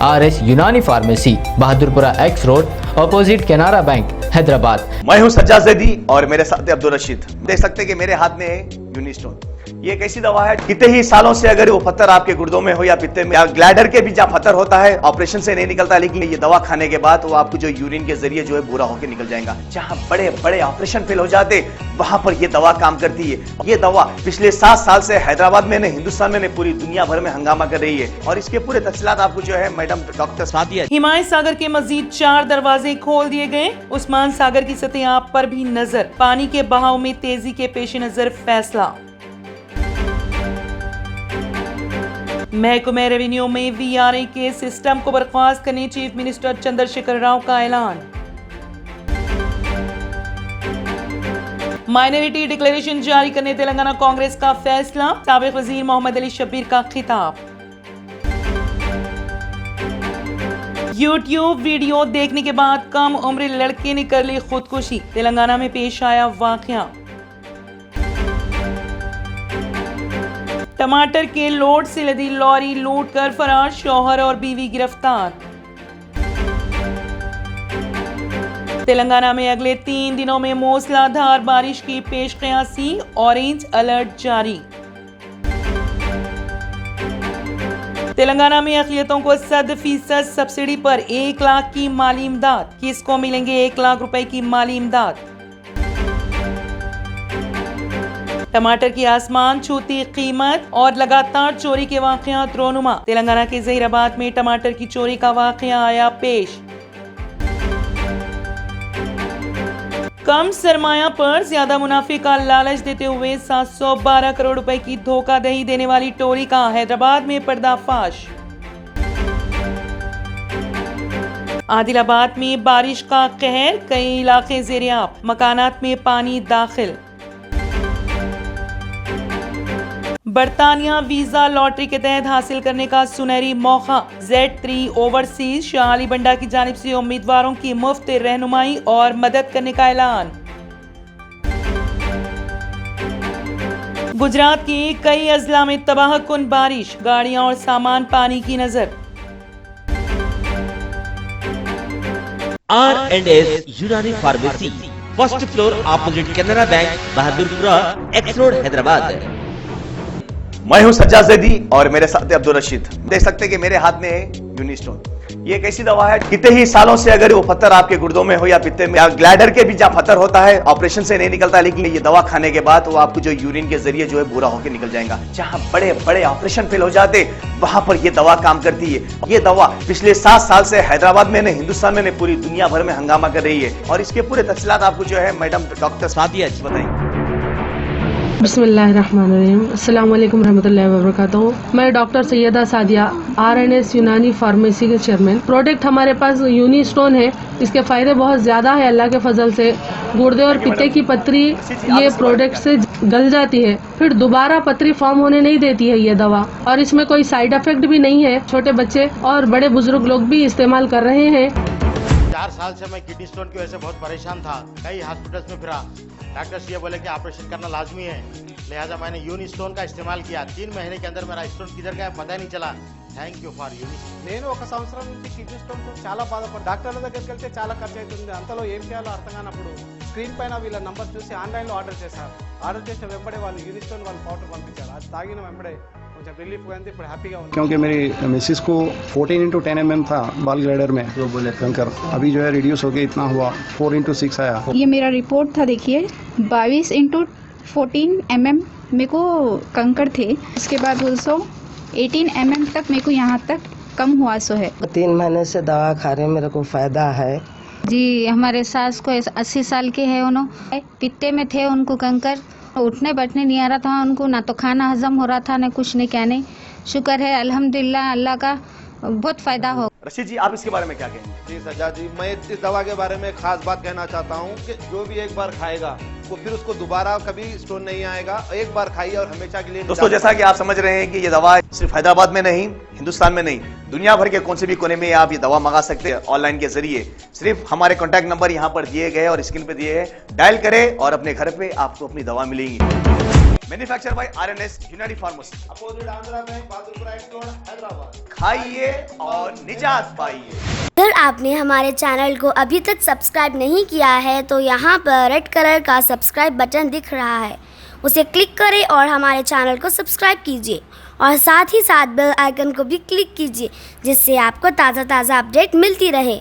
RS यूनानी pharmacy, Bahadurpura X road, opposite Canara bank, Hyderabad. मैं हूं सज्जाद ज़ैदी और मेरे साथ है अब्दुल रशीद। देख सकते हैं कि मेरे हाथ में है यूनिस्टोन। ये एक ऐसी दवा है, कितने ही सालों से अगर वो पत्थर आपके गुर्दों में हो या पित्ते में या ग्लैडर के भी जहाँ पत्थर होता है, ऑपरेशन से नहीं निकलता, लेकिन ये दवा खाने के बाद वो आपको जो यूरिन के जरिए जो है बुरा होकर निकल जाएगा। जहाँ बड़े बड़े ऑपरेशन फेल हो जाते वहां पर ये दवा काम करती है। ये दवा पिछले 7 साल से हैदराबाद में नहीं, हिंदुस्तान में नहीं, पूरी दुनिया भर में हंगामा कर रही है। और इसके पूरे तफसीलात आपको जो है मैडम डॉक्टर सादिया। हिमायत सागर के मजीद 4 दरवाजे खोल दिए गए। उस्मान सागर की सतह आप पर भी नजर। पानी के बहाव में तेजी के पेश नजर फैसला। महकमे रेवेन्यू में VRA के सिस्टम को बर्खास्त करने चीफ मिनिस्टर चंद्रशेखर राव का ऐलान। माइनॉरिटी डिक्लेरेशन जारी करने तेलंगाना कांग्रेस का फैसला। साबिक वजीर मोहम्मद अली शब्बीर का खिताब। YouTube वीडियो देखने के बाद कम उम्र लड़के ने कर ली खुदकुशी। तेलंगाना में पेश आया वाकया। टमाटर के लोड से लदी लॉरी लूट कर फरार, शौहर और बीवी गिरफ्तार। तेलंगाना में अगले 3 दिनों में मूसलाधार बारिश की पेशकयासी, ऑरेंज अलर्ट जारी। तेलंगाना में अक़लियतों को 100% सब्सिडी पर 1 लाख की माली इमदाद। किसको मिलेंगे 1 लाख रुपए की माली इमदाद। टमाटर की आसमान छूती कीमत और लगातार चोरी के वाकयात रोनुमा। तेलंगाना के जहीराबाद में टमाटर की चोरी का वाकया आया पेश। कम सरमाया पर ज्यादा मुनाफे का लालच देते हुए 712 करोड़ रुपए की धोखाधड़ी देने वाली टोली का हैदराबाद में पर्दाफाश। आदिलाबाद में बारिश का कहर, कई इलाके ज़ेर-ए-आब, मकानात में पानी दाखिल। बरतानिया वीजा लॉटरी के तहत हासिल करने का सुनहरी मौका। Z3 ओवरसीज शाह अली बंडा की जानिब से उम्मीदवारों की मुफ्त रहनुमाई और मदद करने का ऐलान। गुजरात के कई अजला में तबाहकुन बारिश, गाड़ियां और सामान पानी की नजर। R&S यूनानी pharmacy, first floor opposite Canara bank, Bahadurpura X road, Hyderabad. मैं हूं सज्जाद ज़ैदी और मेरे साथ है अब्दुल रशीद। देख सकते हैं कि मेरे हाथ में है यूनिस्टोन। ये एक ऐसी दवा है, कितने ही सालों से अगर वो पत्थर आपके गुर्दों में हो या पित्ते में या ग्लैडर के भी जहाँ पत्थर होता है, ऑपरेशन से नहीं निकलता, लेकिन ये दवा खाने के बाद वो आपको जो यूरिन के जरिए जो है बुरा होकर निकल जाएगा। जहाँ बड़े बड़े ऑपरेशन फेल हो जाते वहां पर ये दवा काम करती है। ये दवा पिछले 7 साल से हैदराबाद में नहीं, हिंदुस्तान में नहीं, पूरी दुनिया भर में हंगामा कर रही है। और इसके पूरे तफसीलात आपको जो है मैडम डॉक्टर सादिया बताएंगे। बिस्मिल्लाहिर्रहमानिर्रहीम, अस्सलाम वालेकुम रहमतुल्लाहि व बरकातहू। मैं डॉक्टर सैयदा सादिया, RNS यूनानी फार्मेसी के चेयरमैन। प्रोडक्ट हमारे पास यूनिस्टोन है। इसके फायदे बहुत ज्यादा है अल्लाह के फजल से। गुर्दे और पित्ते की पथरी ये प्रोडक्ट से गल जाती है, फिर दोबारा पथरी फॉर्म होने नहीं देती है ये दवा। और इसमें कोई साइड इफेक्ट भी नहीं है। छोटे बच्चे और बड़े बुजुर्ग लोग भी इस्तेमाल कर रहे हैं। 4 साल से मैं किडनी स्टोन की वजह से बहुत परेशान था। कई हॉस्पिटल्स में फिरा, डॉक्टर्स ये बोले कि ऑपरेशन करना लाजमी है, लिहाजा मैंने यूनिस्टोन का इस्तेमाल किया। 3 महीने के अंदर मेरा स्टोन किधर गया पता ही नहीं चला। థ్యాంక్ యూ ఫర్ యూనిస్టోన్. నేను 1 సంవత్సరం నుంచి కిడ్నీ స్టోన్తో చాలా బాధపడ్డా. డాక్టర్ల దగ్గరికి వెళ్తే చాలా ఖర్చు అవుతుంది. అంతలో ఏం చేయాలో అర్థం కానప్పుడు స్క్రీన్ పైన వీళ్ళ నంబర్ చూసి ఆన్లైన్లో ఆర్డర్ చేశారు. ఆర్డర్ చేసిన వెంబడే వాళ్ళు యూనిస్టోన్ వాళ్ళు పౌడర్ పంపించారు. అది తాగిన వెంబడే కొంచెం రిలీఫ్ గా ఉంది. ఇప్పుడు హ్యాపీగా ఉంది. क्योंकि मेरी मिसिस को 14x10 mm था बाल ग्लैडर में, तो बोले कंकर अभी जो है रिड्यूस हो गया, इतना हुआ 4x6 आया। ये मेरा रिपोर्ट था, देखिए 22x14 mm मेरे को कंकड़ थे। उसके बाद 18 mm तक मेरे को यहाँ तक कम हुआ सो है। 3 महीने से दवा खा रहे, मेरे को फायदा है जी। हमारे सास को 80 साल के है, उन्होंने पित्ते में थे, उनको कंकर, उठने बैठने नहीं आ रहा था उनको, ना तो खाना हजम हो रहा था, ना कुछ नहीं क्या नहीं। शुक्र है अल्हम्दुलिल्लाह, अल्लाह का बहुत फायदा हो। रशीद जी, आप इसके बारे में क्या कहेंगे? जी सज्जाद जी, मैं इस दवा के बारे में खास बात कहना चाहता हूँ कि जो भी एक बार खाएगा आपको फिर उसको दोबारा कभी स्टोन नहीं आएगा। एक बार खाइए और हमेशा के लिए। दोस्तों, जैसा कि आप समझ रहे हैं कि ये दवा सिर्फ हैदराबाद में नहीं, हिंदुस्तान में नहीं, दुनिया भर के कौन से भी कोने में आप ये दवा मंगा सकते हैं ऑनलाइन के जरिए। सिर्फ हमारे कॉन्टैक्ट नंबर यहाँ पर दिए गए और स्क्रीन पे दिए हैं, डायल करें और अपने घर पे आपको अपनी दवा मिलेगी। मैन्युफैक्चर बाय आरएनएस यूनानी pharmacy, opposite Andhra bank, Bahadurpura x road, Hyderabad. खाइए और निजात पाइए। अगर आपने हमारे चैनल को अभी तक सब्सक्राइब नहीं किया है तो यहाँ पर रेड कलर का सब्सक्राइब बटन दिख रहा है, उसे क्लिक करें और हमारे चैनल को सब्सक्राइब कीजिए और साथ ही साथ बेल आइकन को भी क्लिक कीजिए, जिससे आपको ताज़ा अपडेट मिलती रहे।